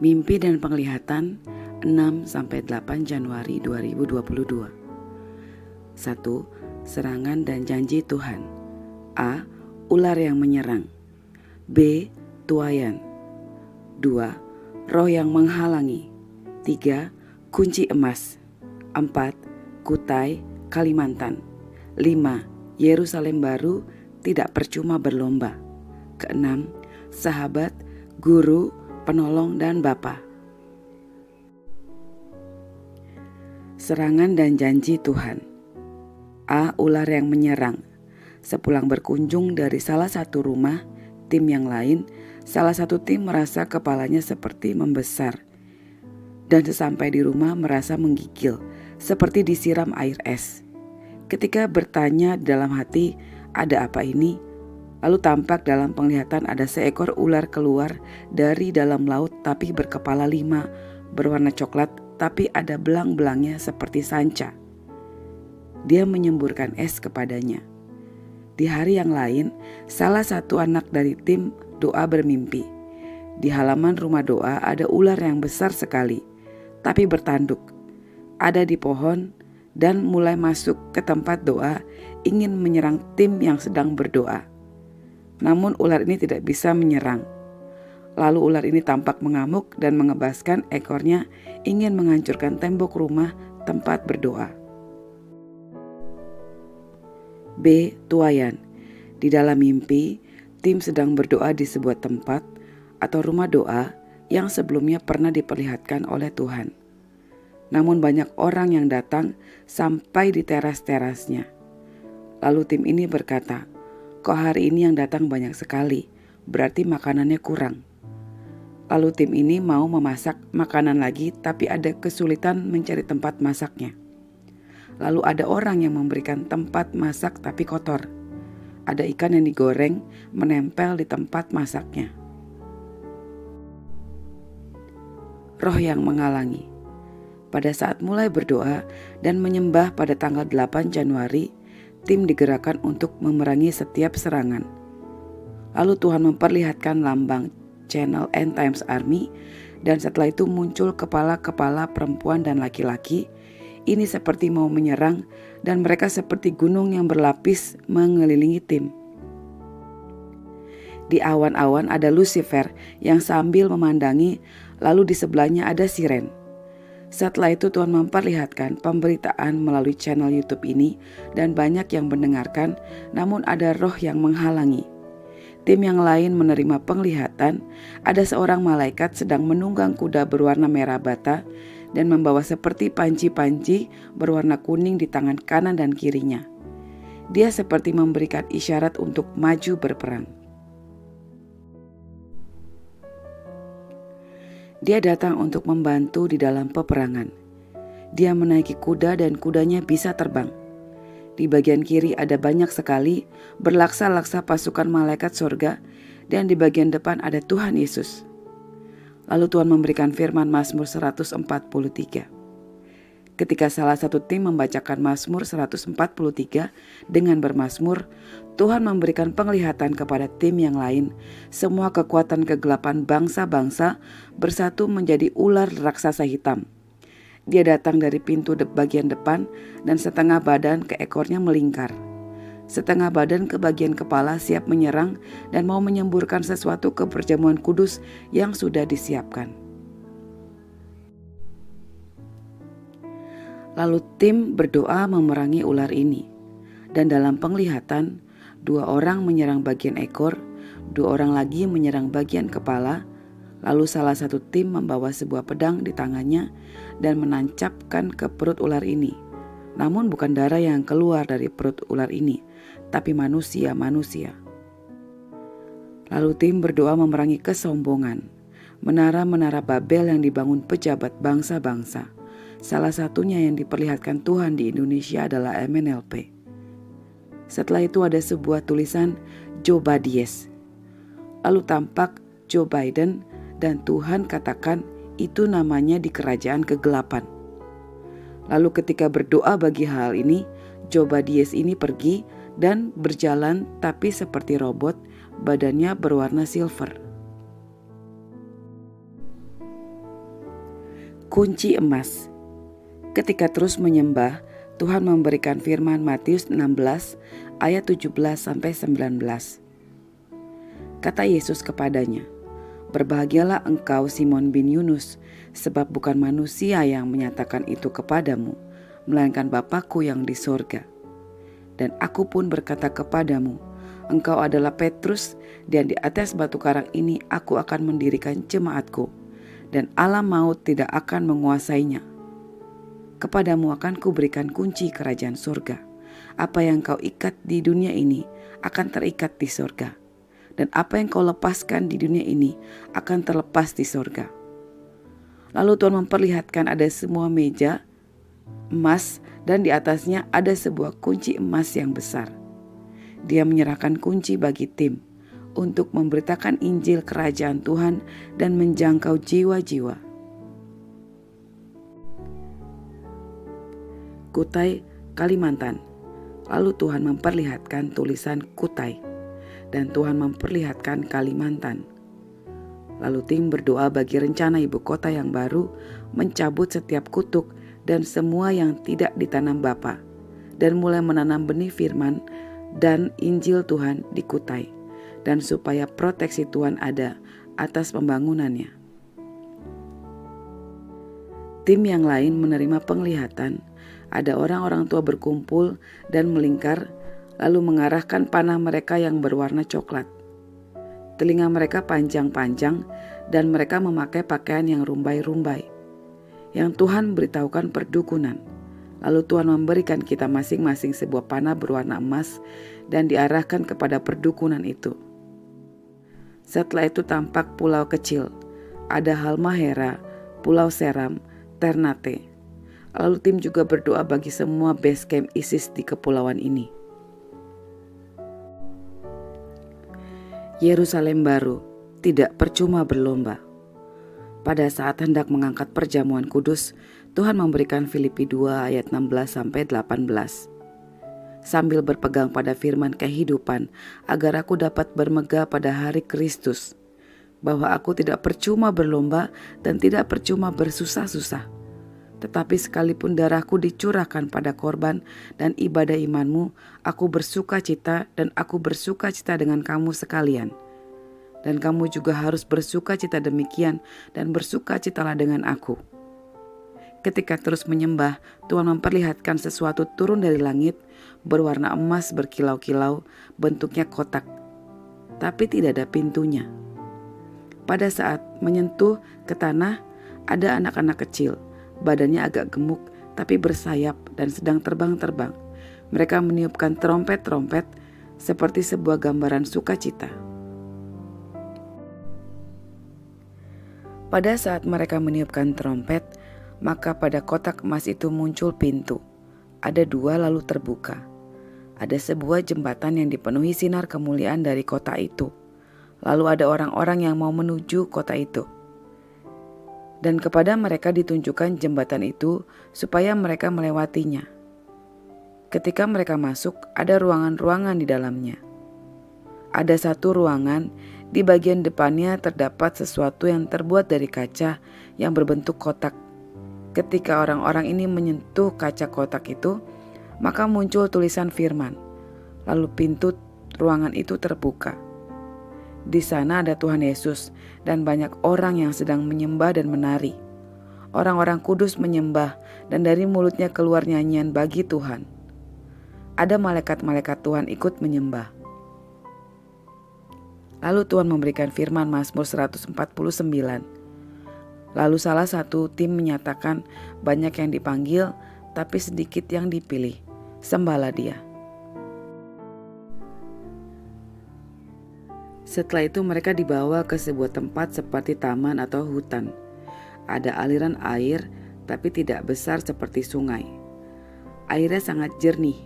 Mimpi dan penglihatan 6-8 Januari 2022. 1. Serangan dan janji Tuhan. A. Ular yang menyerang. B. Tuayan. 2. Roh yang menghalangi. 3. Kunci emas. 4. Kutai, Kalimantan. 5. Yerusalem baru, tidak percuma berlomba. Keenam, sahabat, guru, penolong, dan bapa. Serangan dan janji Tuhan. A. Ular yang menyerang. Sepulang berkunjung dari salah satu rumah, tim yang lain, salah satu tim merasa kepalanya seperti membesar. Dan sesampai di rumah merasa menggigil, seperti disiram air es. Ketika bertanya dalam hati, ada apa ini? Lalu tampak dalam penglihatan ada seekor ular keluar dari dalam laut tapi berkepala 5, berwarna coklat tapi ada belang-belangnya seperti sanca. Dia menyemburkan es kepadanya. Di hari yang lain, salah satu anak dari tim doa bermimpi. Di halaman rumah doa ada ular yang besar sekali, tapi bertanduk. Ada di pohon dan mulai masuk ke tempat doa, ingin menyerang tim yang sedang berdoa. Namun ular ini tidak bisa menyerang. Lalu ular ini tampak mengamuk dan mengebaskan ekornya, ingin menghancurkan tembok rumah tempat berdoa. B. Tuayan. Di dalam mimpi, tim sedang berdoa di sebuah tempat atau rumah doa yang sebelumnya pernah diperlihatkan oleh Tuhan. Namun banyak orang yang datang sampai di teras-terasnya. Lalu tim ini berkata, "Kok hari ini yang datang banyak sekali, berarti makanannya kurang." Lalu tim ini mau memasak makanan lagi tapi ada kesulitan mencari tempat masaknya. Lalu ada orang yang memberikan tempat masak tapi kotor. Ada ikan yang digoreng menempel di tempat masaknya. Roh yang menghalangi. Pada saat mulai berdoa dan menyembah pada tanggal 8 Januari, tim digerakkan untuk memerangi setiap serangan. Lalu Tuhan memperlihatkan lambang Channel End Times Army, dan setelah itu muncul kepala-kepala perempuan dan laki-laki. Ini seperti mau menyerang dan mereka seperti gunung yang berlapis mengelilingi tim. Di awan-awan ada Lucifer yang sambil memandangi, lalu di sebelahnya ada siren. Setelah itu Tuhan memperlihatkan pemberitaan melalui channel YouTube ini dan banyak yang mendengarkan, namun ada roh yang menghalangi. Tim yang lain menerima penglihatan, ada seorang malaikat sedang menunggang kuda berwarna merah bata dan membawa seperti panci-panci berwarna kuning di tangan kanan dan kirinya. Dia seperti memberikan isyarat untuk maju berperang. Dia datang untuk membantu di dalam peperangan. Dia menaiki kuda dan kudanya bisa terbang. Di bagian kiri ada banyak sekali berlaksa-laksa pasukan malaikat surga, dan di bagian depan ada Tuhan Yesus. Lalu Tuhan memberikan firman Mazmur 143. Ketika salah satu tim membacakan Mazmur 143 dengan bermazmur, Tuhan memberikan penglihatan kepada tim yang lain. Semua kekuatan kegelapan bangsa-bangsa bersatu menjadi ular raksasa hitam. Dia datang dari pintu bagian depan dan setengah badan ke ekornya melingkar. Setengah badan ke bagian kepala siap menyerang dan mau menyemburkan sesuatu ke perjamuan kudus yang sudah disiapkan. Lalu tim berdoa memerangi ular ini. Dan dalam penglihatan, 2 orang menyerang bagian ekor, 2 orang lagi menyerang bagian kepala. Lalu salah satu tim membawa sebuah pedang di tangannya dan menancapkan ke perut ular ini. Namun bukan darah yang keluar dari perut ular ini, tapi manusia-manusia. Lalu tim berdoa memerangi kesombongan, menara-menara Babel yang dibangun pejabat bangsa-bangsa. Salah satunya yang diperlihatkan Tuhan di Indonesia adalah MNLP. Setelah itu ada sebuah tulisan Joe Badies. Lalu tampak Joe Biden dan Tuhan katakan itu namanya di kerajaan kegelapan. Lalu ketika berdoa bagi hal ini, Joe Badies ini pergi dan berjalan tapi seperti robot, badannya berwarna silver. Kunci emas. Ketika terus menyembah, Tuhan memberikan firman Matius 16 ayat 17-19. Kata Yesus kepadanya, "Berbahagialah engkau Simon bin Yunus, sebab bukan manusia yang menyatakan itu kepadamu, melainkan Bapa-Ku yang di sorga. Dan aku pun berkata kepadamu, engkau adalah Petrus, dan di atas batu karang ini aku akan mendirikan jemaat-Ku, dan alam maut tidak akan menguasainya. Kepadamu akan kuberikan kunci kerajaan surga. Apa yang kau ikat di dunia ini akan terikat di surga, dan apa yang kau lepaskan di dunia ini akan terlepas di surga." Lalu Tuhan memperlihatkan ada semua meja emas dan di atasnya ada sebuah kunci emas yang besar. Dia menyerahkan kunci bagi tim untuk memberitakan Injil kerajaan Tuhan dan menjangkau jiwa-jiwa. Kutai, Kalimantan. Lalu Tuhan memperlihatkan tulisan Kutai, dan Tuhan memperlihatkan Kalimantan. Lalu tim berdoa bagi rencana ibu kota yang baru, mencabut setiap kutuk dan semua yang tidak ditanam Bapa, dan mulai menanam benih firman dan Injil Tuhan di Kutai, dan supaya proteksi Tuhan ada atas pembangunannya. Tim yang lain menerima penglihatan. Ada orang-orang tua berkumpul dan melingkar, lalu mengarahkan panah mereka yang berwarna coklat. Telinga mereka panjang-panjang dan mereka memakai pakaian yang rumbai-rumbai. Yang Tuhan beritahukan perdukunan. Lalu Tuhan memberikan kita masing-masing sebuah panah berwarna emas dan diarahkan kepada perdukunan itu. Setelah itu tampak pulau kecil. Ada Halmahera, Pulau Seram, Ternate. Lalu tim juga berdoa bagi semua base camp ISIS di kepulauan ini. Yerusalem baru, tidak percuma berlomba. Pada saat hendak mengangkat perjamuan kudus, Tuhan memberikan Filipi 2 ayat 16-18. Sambil berpegang pada firman kehidupan, agar aku dapat bermegah pada hari Kristus, bahwa aku tidak percuma berlomba dan tidak percuma bersusah-susah. Tetapi sekalipun darahku dicurahkan pada korban dan ibadah imanmu, aku bersuka cita dan aku bersuka cita dengan kamu sekalian. Dan kamu juga harus bersuka cita demikian dan bersuka citalah dengan aku. Ketika terus menyembah, Tuhan memperlihatkan sesuatu turun dari langit, berwarna emas berkilau-kilau, bentuknya kotak, tapi tidak ada pintunya. Pada saat menyentuh ke tanah, ada anak-anak kecil. Badannya agak gemuk tapi bersayap dan sedang terbang-terbang. Mereka meniupkan trompet-trompet seperti sebuah gambaran sukacita. Pada saat mereka meniupkan trompet, maka pada kotak emas itu muncul pintu. Ada dua lalu terbuka. Ada sebuah jembatan yang dipenuhi sinar kemuliaan dari kota itu. Lalu ada orang-orang yang mau menuju kota itu. Dan kepada mereka ditunjukkan jembatan itu supaya mereka melewatinya. Ketika mereka masuk, ada ruangan-ruangan di dalamnya. Ada satu ruangan, di bagian depannya terdapat sesuatu yang terbuat dari kaca yang berbentuk kotak. Ketika orang-orang ini menyentuh kaca kotak itu, maka muncul tulisan firman. Lalu pintu ruangan itu terbuka. Di sana ada Tuhan Yesus dan banyak orang yang sedang menyembah dan menari. Orang-orang kudus menyembah dan dari mulutnya keluar nyanyian bagi Tuhan. Ada malaikat-malaikat Tuhan ikut menyembah. Lalu Tuhan memberikan firman Mazmur 149. Lalu salah satu tim menyatakan banyak yang dipanggil tapi sedikit yang dipilih. Sembahlah dia. Setelah itu mereka dibawa ke sebuah tempat seperti taman atau hutan. Ada aliran air tapi tidak besar seperti sungai. Airnya sangat jernih.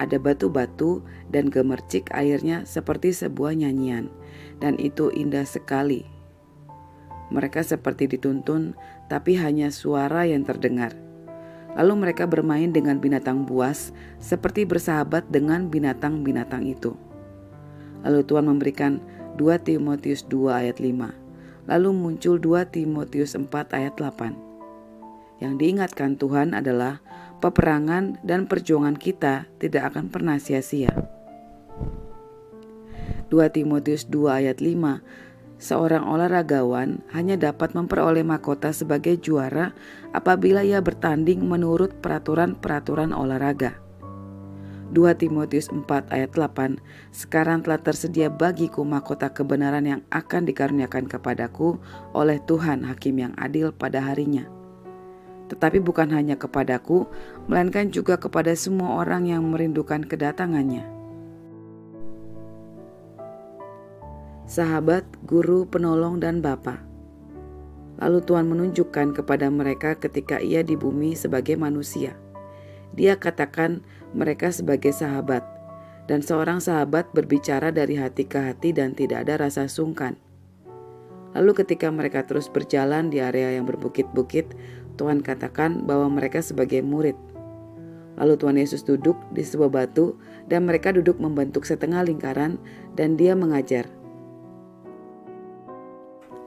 Ada batu-batu dan gemercik airnya seperti sebuah nyanyian. Dan itu indah sekali. Mereka seperti dituntun tapi hanya suara yang terdengar. Lalu mereka bermain dengan binatang buas seperti bersahabat dengan binatang-binatang itu. Lalu Tuhan memberikan 2 Timotius 2 ayat 5. Lalu muncul 2 Timotius 4 ayat 8. Yang diingatkan Tuhan adalah peperangan dan perjuangan kita tidak akan pernah sia-sia. 2 Timotius 2 ayat 5, seorang olahragawan hanya dapat memperoleh mahkota sebagai juara apabila ia bertanding menurut peraturan-peraturan olahraga. 2 Timotius 4 ayat 8, sekarang telah tersedia bagiku mahkota kebenaran yang akan dikaruniakan kepadaku oleh Tuhan Hakim yang adil pada harinya. Tetapi bukan hanya kepadaku, melainkan juga kepada semua orang yang merindukan kedatangannya. Sahabat, guru, penolong, dan bapa. Lalu Tuhan menunjukkan kepada mereka ketika ia di bumi sebagai manusia. Dia katakan mereka sebagai sahabat, dan seorang sahabat berbicara dari hati ke hati dan tidak ada rasa sungkan. Lalu ketika mereka terus berjalan di area yang berbukit-bukit, Tuhan katakan bahwa mereka sebagai murid. Lalu Tuhan Yesus duduk di sebuah batu dan mereka duduk membentuk setengah lingkaran dan dia mengajar.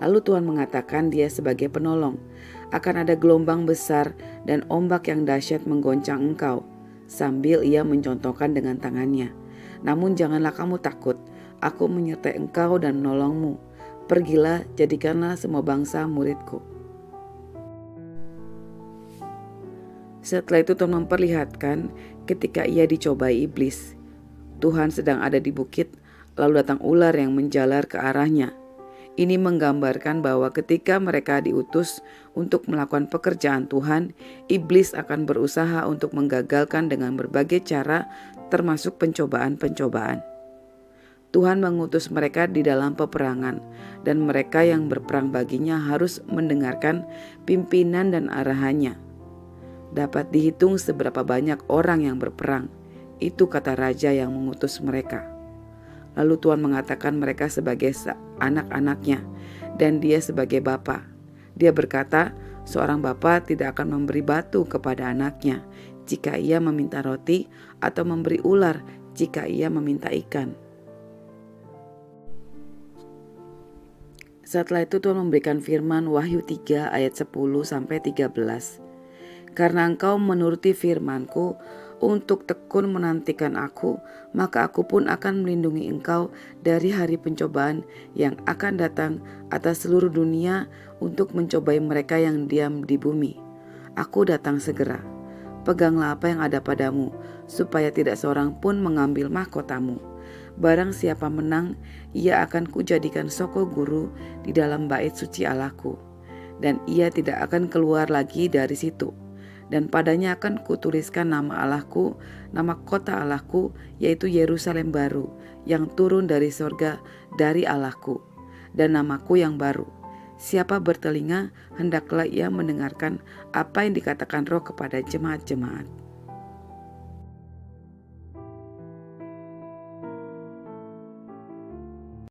Lalu Tuhan mengatakan dia sebagai penolong. Akan ada gelombang besar dan ombak yang dahsyat menggoncang engkau, sambil ia mencontohkan dengan tangannya. Namun janganlah kamu takut, aku menyertai engkau dan menolongmu. Pergilah, jadikanlah semua bangsa muridku. Setelah itu Tuhan memperlihatkan ketika ia dicobai iblis. Tuhan sedang ada di bukit, lalu datang ular yang menjalar ke arahnya. Ini menggambarkan bahwa ketika mereka diutus untuk melakukan pekerjaan Tuhan, iblis akan berusaha untuk menggagalkan dengan berbagai cara, termasuk pencobaan-pencobaan. Tuhan mengutus mereka di dalam peperangan, dan mereka yang berperang baginya harus mendengarkan pimpinan dan arahannya. Dapat dihitung seberapa banyak orang yang berperang, itu kata raja yang mengutus mereka. Lalu Tuhan mengatakan mereka sebagai anak-anaknya dan dia sebagai bapa. Dia berkata, seorang bapa tidak akan memberi batu kepada anaknya jika ia meminta roti atau memberi ular jika ia meminta ikan. Setelah itu Tuhan memberikan firman Wahyu 3 ayat 10-13. Karena engkau menuruti firman-Ku untuk tekun menantikan aku, maka aku pun akan melindungi engkau dari hari pencobaan yang akan datang atas seluruh dunia untuk mencobai mereka yang diam di bumi. Aku datang segera. Peganglah apa yang ada padamu, supaya tidak seorang pun mengambil mahkotamu. Barang siapa menang, ia akan kujadikan soko guru di dalam bait suci Allahku, dan ia tidak akan keluar lagi dari situ. Dan padanya akan kutuliskan nama Allahku, nama kota Allahku, yaitu Yerusalem baru, yang turun dari sorga dari Allahku, dan namaku yang baru. Siapa bertelinga, hendaklah ia mendengarkan apa yang dikatakan Roh kepada jemaat-jemaat.